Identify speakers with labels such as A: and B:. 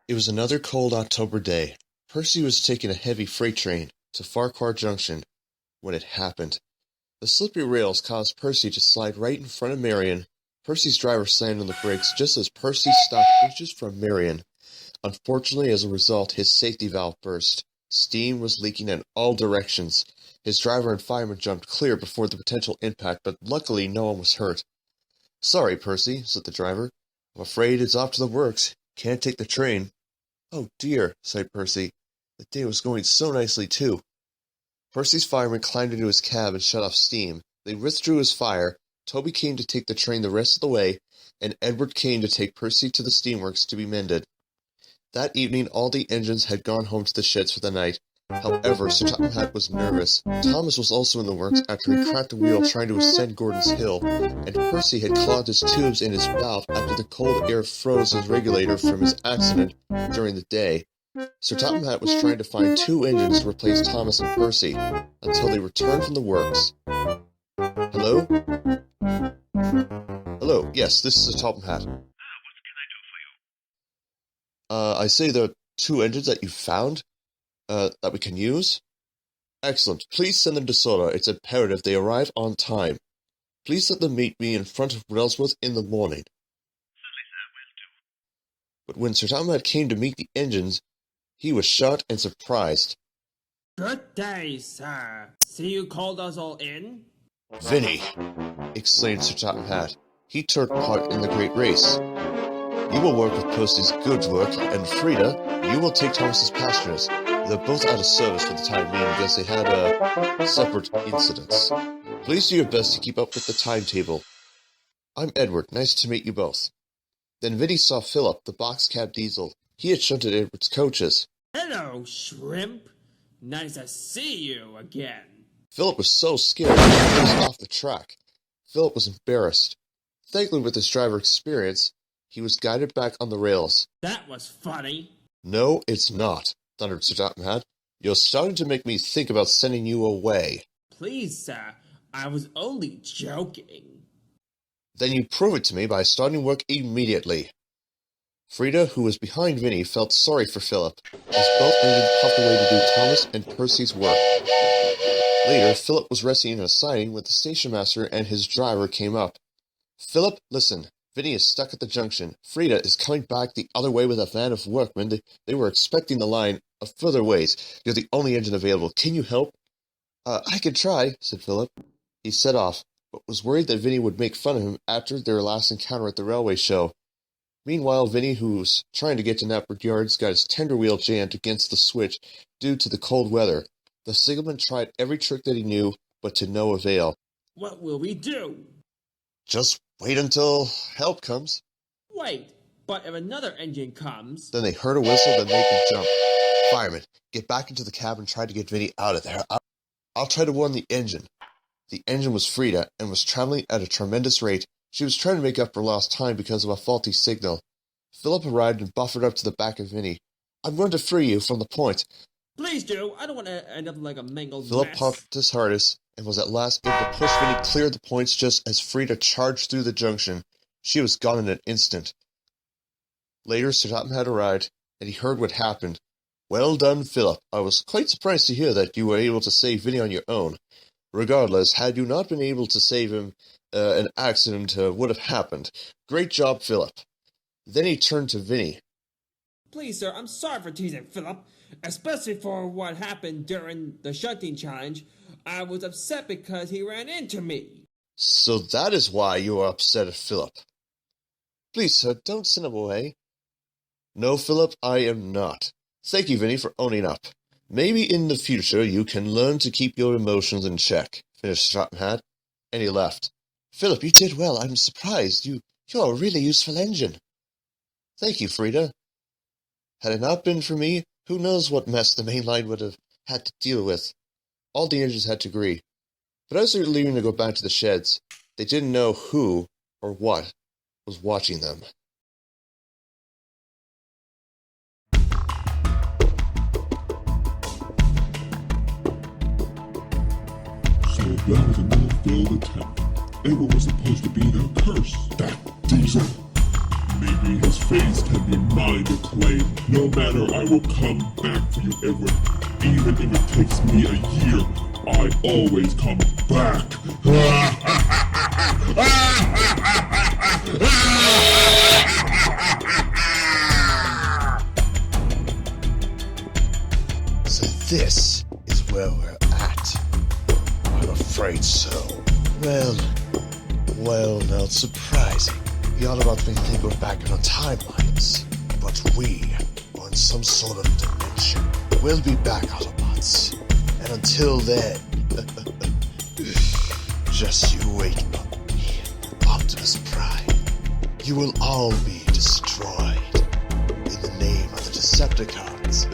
A: It was another cold October day. Percy was taking a heavy freight train to Farquhar Junction when it happened. The slippery rails caused Percy to slide right in front of Marion. Percy's driver slammed on the brakes just as Percy stopped inches from Marion. Unfortunately, as a result, his safety valve burst. Steam was leaking in all directions. His driver and fireman jumped clear before the potential impact, but luckily no one was hurt. "Sorry, Percy," said the driver. "I'm afraid it's off to the works. Can't take the train." "Oh dear," sighed Percy. "The day was going so nicely, too." Percy's fireman climbed into his cab and shut off steam. They withdrew his fire. Toby came to take the train the rest of the way, and Edward came to take Percy to the steamworks to be mended. That evening all the engines had gone home to the sheds for the night. However, Sir Topham Hatt was nervous. Thomas was also in the works after he cracked a wheel trying to ascend Gordon's Hill, and Percy had clogged his tubes in his valve after the cold air froze his regulator from his accident during the day. Sir Topham Hatt was trying to find 2 engines to replace Thomas and Percy until they returned from the works. "Hello? Hello, yes, this is Sir Topham Hatt.
B: What can I do for you?
A: I say there are 2 engines that you found, that we can use? Excellent. Please send them to Soda. It's imperative they arrive on time. Please let them meet me in front of Wellsworth in the morning."
B: Certainly, sir, will do.
A: But when Sir Topham Hatt came to meet the engines, he was shocked and surprised.
C: "Good day, sir. See you called us all in?"
A: "Vinnie!" exclaimed Sir Topham Hatt. He took part in the great race. "You will work with Percy's goods work, and Frieda, you will take Thomas's passengers. They're both out of service for the time being because they had, separate incidents. Please do your best to keep up with the timetable. I'm Edward. Nice to meet you both." Then Vinnie saw Phillip, the box-cab diesel. He had shunted Edward's coaches.
C: "Hello, shrimp. Nice to see you again."
A: Phillip was so scared he raced off the track. Phillip was embarrassed. Thankfully, with his driver experience, he was guided back on the rails.
C: "That was funny."
A: "No, it's not," thundered Sir Topham Hatt. "You're starting to make me think about sending you away."
C: "Please, sir, I was only joking."
A: "Then you prove it to me by starting work immediately." Frieda, who was behind Vinnie, felt sorry for Phillip, as both engines puffed away to do Thomas and Percy's work. Later, Phillip was resting in a siding when the station master and his driver came up. "Phillip, listen. Vinnie is stuck at the junction. Frieda is coming back the other way with a van of workmen. They were expecting the line a further ways. You're the only engine available. Can you help?" "I can try," said Phillip. He set off, but was worried that Vinnie would make fun of him after their last encounter at the railway show. Meanwhile, Vinnie, who was trying to get to Knapford Yards, got his tender wheel jammed against the switch due to the cold weather. The signalman tried every trick that he knew, but to no avail.
C: "What will we do?"
A: "Just wait until help comes."
C: "Wait, but if another engine comes..."
A: Then they heard a whistle that made them jump. "Fireman, get back into the cab and try to get Vinnie out of there. I'll try to warn the engine." The engine was Frieda, and was traveling at a tremendous rate. She was trying to make up for lost time because of a faulty signal. Phillip arrived and buffered up to the back of Vinnie. "I'm going to free you from the point."
C: "Please do. I don't want to end up like a mangled
A: Phillip
C: mess."
A: pumped his hardest, and was at last able to push Vinnie clear of the points just as Frieda charged through the junction. She was gone in an instant. Later, Sir Topham had arrived, and he heard what happened. "Well done, Phillip. I was quite surprised to hear that you were able to save Vinnie on your own. Regardless, had you not been able to save him, an accident would have happened. Great job, Phillip." Then he turned to Vinnie.
C: "Please, sir, I'm sorry for teasing Phillip, especially for what happened during the shunting challenge. I was upset because he ran into me."
A: "So that is why you are upset at Phillip." "Please, sir, don't send him away." "No, Phillip, I am not. Thank you, Vinnie, for owning up. Maybe in the future you can learn to keep your emotions in check," finished Sir Topham Hatt, and he left. "Phillip, you did well. I'm surprised. You're a really useful engine." "Thank you, Frieda. Had it not been for me, who knows what mess the main line would have had to deal with." All the engines had to agree. But as they were leaving to go back to the sheds, they didn't know who or what was watching them.
D: So that was another failed attempt. Edward was supposed to be their curse. That diesel. Maybe his face can be mine to claim. No matter, I will come back for you, Edward. Even if it takes me a year, I always come back.
A: So this is where we're at. I'm afraid so. Well, not surprising. The Autobots may think we're back in our timelines, but we are in some sort of dimension. We'll be back, Autobots. And until then, just you wait, puppy. Optimus Prime. You will all be destroyed in the name of the Decepticons.